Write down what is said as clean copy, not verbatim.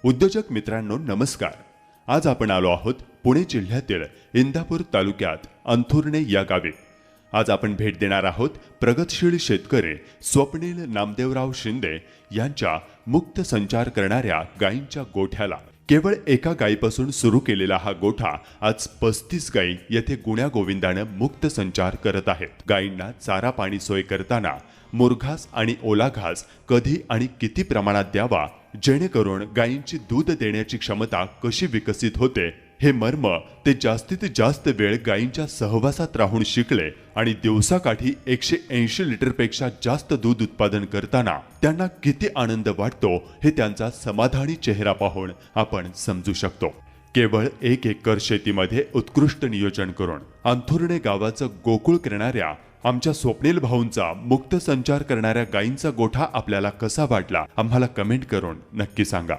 उद्योजक मित्रांनो नमस्कार। आज आपण आलो आहोत पुणे जिल्ह्यातील इंदापूर तालुक्यात अंथुर्णे या गावी। आज आपण भेट देणार आहोत प्रगतशील शेतकरी स्वप्नील नामदेवराव शिंदे यांच्या मुक्त संचार करणाऱ्या गायींच्या गोठ्याला। केवळ एका गायीपासून सुरू केलेला हा गोठा आज 35 गायी येथे गुण्या गोविंदाने मुक्त संचार करत आहेत। गायींना चारा पाणी सोय करताना मुरघास आणि ओला घास कधी आणि किती प्रमाणात द्यावा, जेणेकरून गायींची दूध देण्याची क्षमता कशी विकसित होते हे मर्म ते जास्तीत जास्त वेळ गायींच्या सहवासात राहून शिकले आणि दिवसाकाठी 180 लिटरपेक्षा जास्त दूध उत्पादन करताना त्यांना किती आनंद वाटतो हे त्यांचा समाधानी चेहरा पाहून आपण समजू शकतो। केवळ 1 एकर शेतीमध्ये उत्कृष्ट नियोजन करून अंथुर्णे गावाचं गोकुळ करणाऱ्या आमच्या स्वप्नील भाऊंचा मुक्त संचार करणाऱ्या गायींचा गोठा आपल्याला कसा वाटला आम्हाला कमेंट करून नक्की सांगा।